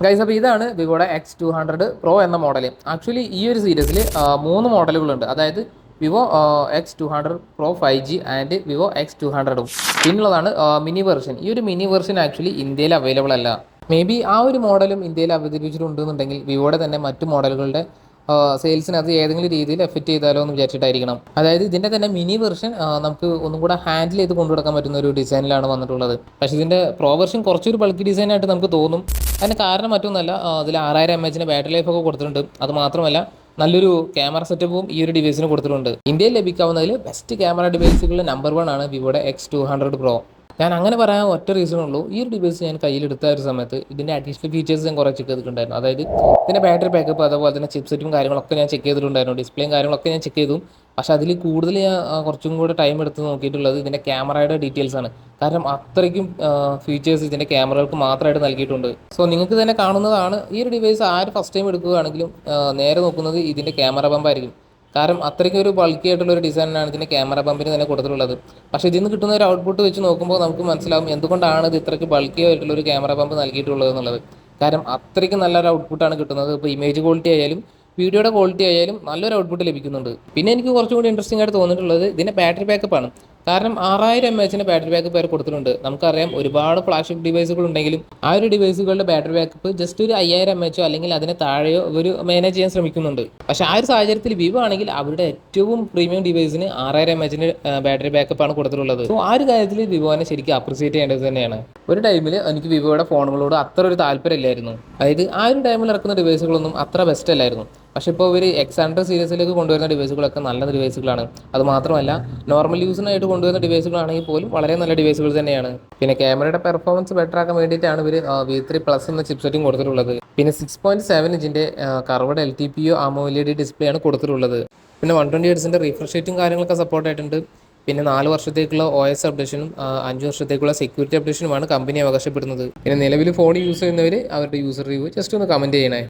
Guys, അപ്പോൾ ഇതാണ് വിവോയുടെ X200 Pro എന്ന മോഡൽ. ആക്ച്വലി ഈ ഒരു സീരീസിൽ 3 മോഡലുകളുണ്ട്. അതായത് Vivo X200 Pro 5G and Vivo X200ഉം. പിന്നുള്ളതാണ് മിനി വെർഷൻ. ഈ ഒരു മിനി വെർഷൻ ആക്ച്വലി ഇന്ത്യയിൽ അവൈലബിൾ അല്ല. മേ ബി ആ ഒരു മോഡലും ഇന്ത്യയിൽ അവതരിപ്പിച്ചിട്ടുണ്ടെന്നുണ്ടെങ്കിൽ വിവോയുടെ തന്നെ മറ്റു മോഡലുകളുടെ സെയിൽസിനകത്ത് ഏതെങ്കിലും രീതിയിൽ എഫക്റ്റ് ചെയ്താലോ എന്ന് വിചാരിച്ചിട്ടായിരിക്കണം. അതായത് ഇതിൻ്റെ തന്നെ മിനി വെർഷൻ നമുക്ക് ഒന്നും കൂടെ ഹാൻഡിൽ ചെയ്ത് കൊണ്ടുനടക്കാൻ പറ്റുന്ന ഒരു ഡിസൈനിലാണ് വന്നിട്ടുള്ളത്. പക്ഷേ ഇതിൻ്റെ പ്രോ വെർഷൻ കുറച്ചൊരു ബൾക്കി ഡിസൈനായിട്ട് നമുക്ക് തോന്നും. അതിന് കാരണം മറ്റൊന്നല്ല, അതിൽ 6000 mAh ബാറ്ററി ലൈഫ് ഒക്കെ കൊടുത്തിട്ടുണ്ട്. അത് മാത്രമല്ല നല്ലൊരു ക്യാമറ സെറ്റപ്പും ഈ ഒരു ഡിവൈസിന് കൊടുത്തിട്ടുണ്ട്. ഇന്ത്യയിൽ ലഭിക്കാവുന്നതിൽ ബെസ്റ്റ് ക്യാമറ ഡിവൈസുകളിൽ നമ്പർ 1 ആണ് വിവോയുടെ X200 Pro. ഞാൻ അങ്ങനെ പറയാൻ ഒറ്റ റീസൺ ഉള്ളൂ. ഈ ഒരു ഡിവൈസ് ഞാൻ കയ്യിലെടുത്ത ഒരു സമയത്ത് ഇതിൻ്റെ അഡീഷണൽ ഫീച്ചേഴ്സ് ഞാൻ കുറേ ചെക്ക് ചെയ്തിട്ടുണ്ടായിരുന്നു. അതായത് ഇതിൻ്റെ ബാറ്ററി ബാക്കപ്പ്, അതുപോലെ തന്നെ ചിപ്സെറ്റും കാര്യങ്ങളൊക്കെ ഞാൻ ചെക്ക് ചെയ്തിട്ടുണ്ടായിരുന്നു. ഡിസ്പ്ലേയും കാര്യങ്ങളൊക്കെ ഞാൻ ചെക്ക് ചെയ്തു. പക്ഷേ അതിൽ കൂടുതൽ ഞാൻ കുറച്ചും കൂടെ ടൈം എടുത്ത് നോക്കിയിട്ടുള്ളത് ഇതിൻ്റെ ക്യാമറയുടെ ഡീറ്റെയിൽസ് ആണ്. കാരണം അത്രയ്ക്കും ഫീച്ചേഴ്സ് ഇതിൻ്റെ ക്യാമറകൾക്ക് മാത്രമായിട്ട് നൽകിയിട്ടുണ്ട്. സോ നിങ്ങൾക്ക് തന്നെ കാണുന്നതാണ്, ഈ ഒരു ഡിവൈസ് ആര് ഫസ്റ്റ് ടൈം എടുക്കുകയാണെങ്കിലും നേരെ നോക്കുന്നത് ഇതിൻ്റെ ക്യാമറ ബമ്പായിരിക്കും. കാരണം അത്രയ്ക്ക് ഒരു ബൾക്കി ആയിട്ടുള്ള ഒരു ഡിസൈനാണ് ഇതിൻ്റെ ക്യാമറ ബമ്പിന് തന്നെ കൊടുത്തിട്ടുള്ളത്. പക്ഷേ ഇതിൽ നിന്ന് കിട്ടുന്ന ഒരു ഔട്ട്പുട്ട് വെച്ച് നോക്കുമ്പോൾ നമുക്ക് മനസ്സിലാവും എന്തുകൊണ്ടാണ് ഇത് ഇത്രയ്ക്ക് ബൾക്കി ആയിട്ടുള്ള ഒരു ക്യാമറ ബമ്പ് നൽകിയിട്ടുള്ളത് എന്നുള്ളത്. കാരണം അത്രയ്ക്ക് നല്ലൊരു ഔട്ട്പുട്ടാണ് കിട്ടുന്നത്. ഇപ്പോൾ ഇമേജ് ക്വാളിറ്റി ആയാലും വീഡിയോയുടെ ക്വാളിറ്റി ആയാലും നല്ലൊരു ഔട്ട്പുട്ട് ലഭിക്കുന്നുണ്ട്. പിന്നെ എനിക്ക് കുറച്ചും കൂടി ഇൻട്രസ്റ്റിംഗ് ആയിട്ട് തോന്നിയിട്ടുള്ളത് ഇതിൻ്റെ ബാറ്ററി ബാക്കപ്പാണ്. കാരണം 6000 mAh ബാറ്ററി ബാക്കപ്പ് വരെ കൊടുത്തിട്ടുണ്ട്. നമുക്കറിയാം ഒരുപാട് ഫ്ലാഗ്ഷിപ്പ് ഡിവൈസുകൾ ഉണ്ടെങ്കിലും ആ ഒരു ഡിവൈസുകളുടെ ബാറ്ററി ബാക്കപ്പ് ജസ്റ്റ് ഒരു 5000 mAh അല്ലെങ്കിൽ അതിന് താഴെയോ ഒരു മാനേജ് ചെയ്യാൻ ശ്രമിക്കുന്നുണ്ട്. പക്ഷേ ആ ഒരു സാഹചര്യത്തിൽ വിവോ ആണെങ്കിൽ അവരുടെ ഏറ്റവും പ്രീമിയം ഡിവൈസിന് 6000 mAh ബാറ്ററി ബാക്കപ്പാണ് കൊടുത്തിട്ടുള്ളത്. സോ ആ ഒരു കാര്യത്തിൽ വിവോനെ ശരിക്കും അപ്രിസിയേറ്റ് ചെയ്യേണ്ടത് തന്നെയാണ്. ഒരു ടൈമിൽ എനിക്ക് വിവോയുടെ ഫോണുകളോട് അത്ര ഒരു താല്പര്യമില്ലായിരുന്നു. അതായത് ആ ഒരു ടൈമിൽ ഇറക്കുന്ന ഡിവൈസുകളൊന്നും അത്ര ബെസ്റ്റ് അല്ലായിരുന്നു. പക്ഷേ ഇപ്പോൾ ഒരു X100 സീരീസിലേക്ക് കൊണ്ടുവരുന്ന ഡിവൈസുകളൊക്കെ നല്ല ഡിവൈസുകളാണ്. അത് മാത്രമല്ല നോർമൽ യൂസിനായിട്ട് കൊണ്ടുവരുന്ന ഡിവൈസുകളാണെങ്കിൽ പോലും വളരെ നല്ല ഡിവൈസുകൾ തന്നെയാണ്. പിന്നെ ക്യാമറയുടെ പെർഫോമൻസ് ബെറ്റർ ആക്കാൻ വേണ്ടിയിട്ടാണ് ഇവർ V3+ എന്ന ചിപ്സെറ്റും കൊടുത്തിട്ടുള്ളത്. പിന്നെ 6.7 ഇഞ്ചിൻ്റെ കർവ്ഡ് LTPO AMOLED ഡിസ്പ്ലേ ആണ് കൊടുത്തിട്ടുള്ളത്. പിന്നെ 120 Hz റിഫ്രഷ് റേറ്റും കാര്യങ്ങളൊക്കെ സപ്പോർട്ട് ആയിട്ടുണ്ട്. പിന്നെ 4 വർഷത്തേക്കുള്ള OS അപ്ഡേഷനും 5 വർഷത്തേക്കുള്ള സെക്യൂരിറ്റി അപ്ഡേഷനുമാണ് കമ്പനി അവകാശപ്പെടുന്നത്. പിന്നെ നിലവിൽ ഫോൺ യൂസ് ചെയ്യുന്നവർ അവരുടെ യൂസർ റിവ്യൂ ജസ്റ്റ് ഒന്ന് കമൻറ്റ് ചെയ്യണേ.